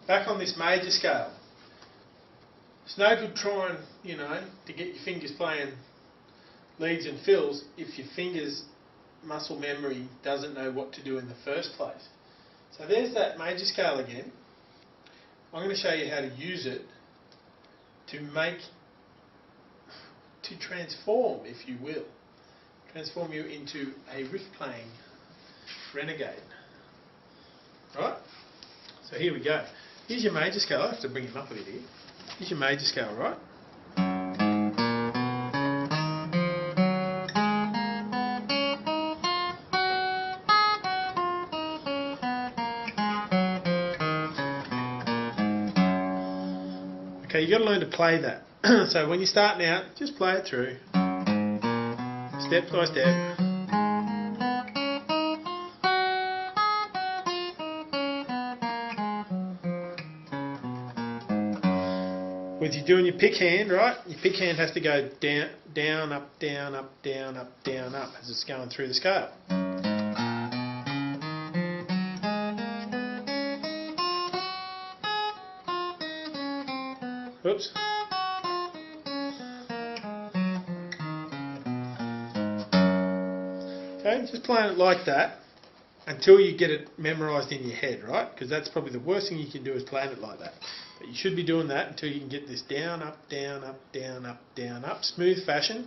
back on this major scale. It's no good trying, to get your fingers playing leads and fills if your fingers' muscle memory doesn't know what to do in the first place. So there's that major scale again. I'm going to show you how to use it to transform, if you will, transform you into a riff playing renegade. Right? So here we go. Here's your major scale. I have to bring him up a bit here. Here's your major scale, right? Okay, you've got to learn to play that. So when you're starting out, just play it through, step by step. With you doing your pick hand, right? Your pick hand has to go down, down, up, down, up, down, up, down, up as it's going through the scale. Oops. Okay, just playing it like that until you get it memorised in your head, right? Because that's probably the worst thing you can do is playing it like that. But you should be doing that until you can get this down, up, down, up, down, up, down, up, smooth fashion.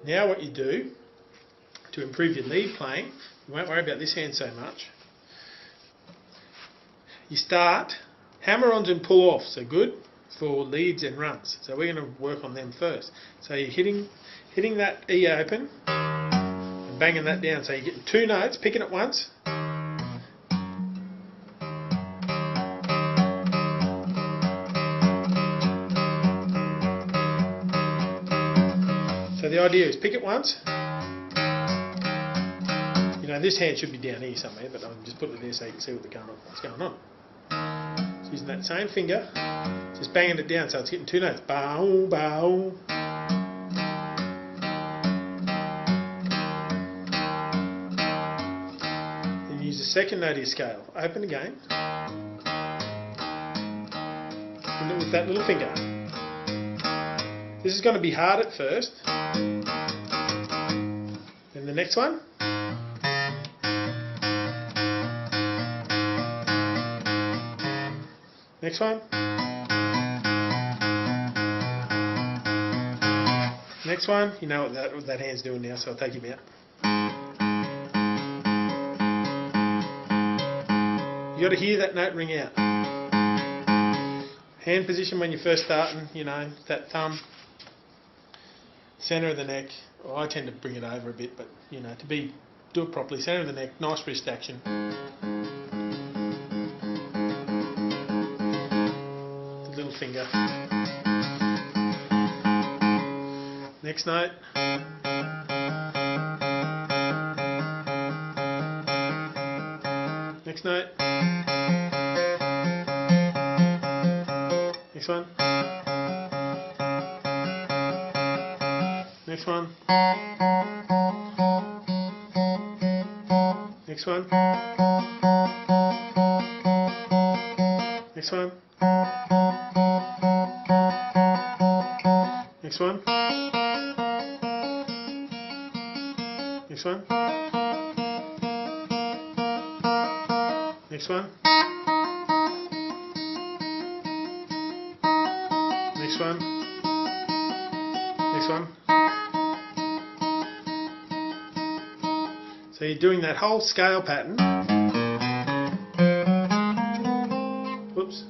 Now what you do to improve your lead playing, you won't worry about this hand so much. You start hammer-ons and pull-offs are good for leads and runs. So we're going to work on them first. So you're hitting that E open and banging that down. So you're getting two notes, picking it once. So the idea is pick it once. This hand should be down here somewhere, but I'm just putting it there so you can see what's going on. So using that same finger, just banging it down so it's getting two notes. Bow, bow. Then use the second note of your scale. Open again. And with that little finger. This is going to be hard at first. Then the next one. Next one. Next one. You know what that hand's doing now, so I'll take him out. You got to hear that note ring out. Hand position when you're first starting, that thumb, centre of the neck. Well, I tend to bring it over a bit, but do it properly. Centre of the neck, nice wrist action. Finger. Next note. Next note. Next one. Next one. Next one. Next one. Next one. Next one. Next one. Next one. Next one. So you're doing that whole scale pattern. Whoops.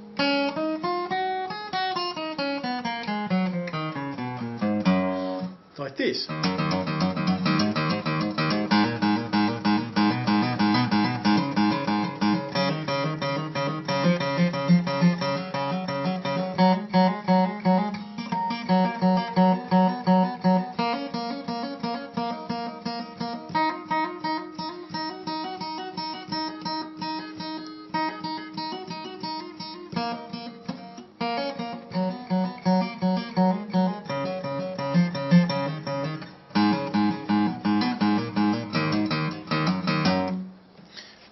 Like this.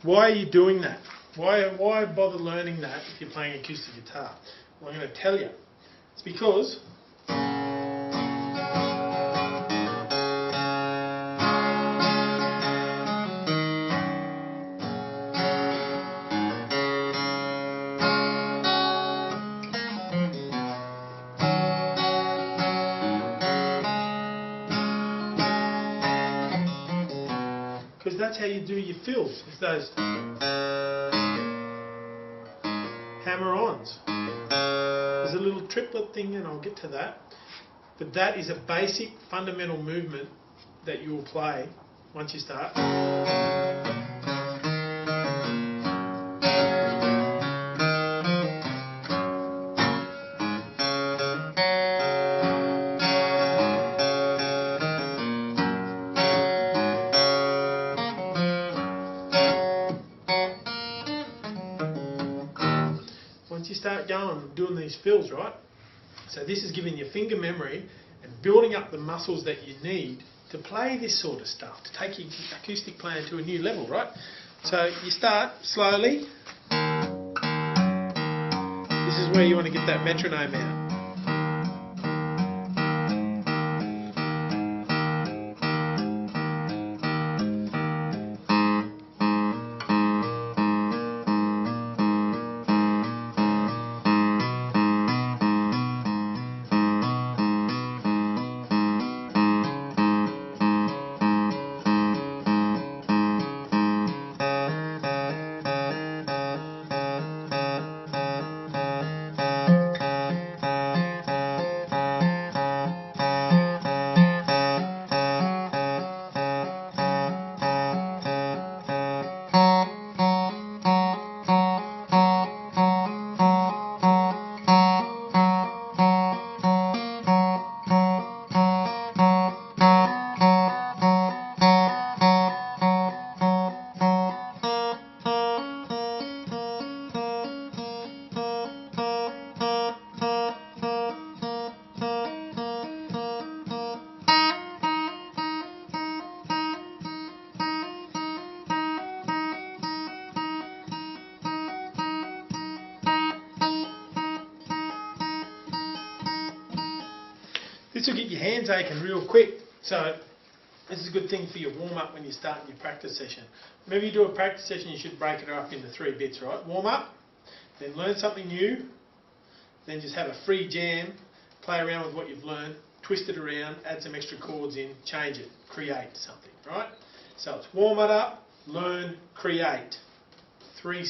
Why are you doing that? Why bother learning that if you're playing acoustic guitar? Well, I'm going to tell you. It's because that's how you do your fills. It's those hammer-ons. There's a little triplet thing, and I'll get to that. But that is a basic, fundamental movement that you will play once you start. Once you start going, doing these fills, right? So this is giving your finger memory and building up the muscles that you need to play this sort of stuff, to take your acoustic playing to a new level, right? So you start slowly. This is where you want to get that metronome out. This will get your hands aching real quick, so this is a good thing for your warm-up when you're starting your practice session. Whenever you do a practice session, you should break it up into 3 bits, right? Warm up, then learn something new, then just have a free jam, play around with what you've learned, twist it around, add some extra chords in, change it, create something, right? So it's warm it up, learn, create. 3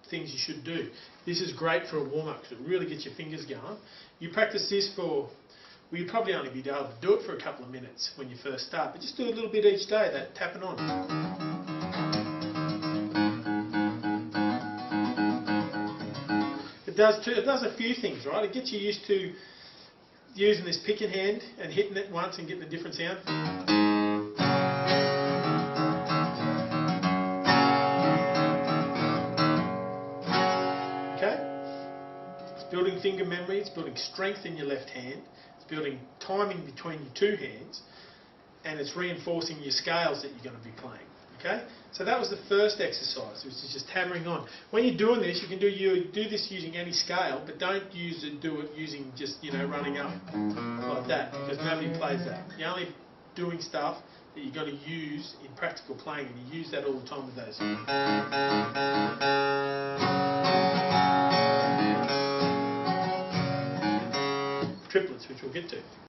things you should do. This is great for a warm-up because it really gets your fingers going. You practice this for... Well, you'll probably only be able to do it for a couple of minutes when you first start, but just do a little bit each day, that tapping on. It does a few things, right? It gets you used to using this picking hand and hitting it once and getting a different sound. Okay? It's building finger memory, it's building strength in your left hand. Building timing between your 2 hands, and it's reinforcing your scales that you're going to be playing. Okay, so that was the first exercise, which is just hammering on. When you're doing this, you can do this using any scale, but don't do it using just running up like that, because nobody plays that. You're only doing stuff that you're going to use in practical playing, and you use that all the time with those. Triplets, which we'll get to.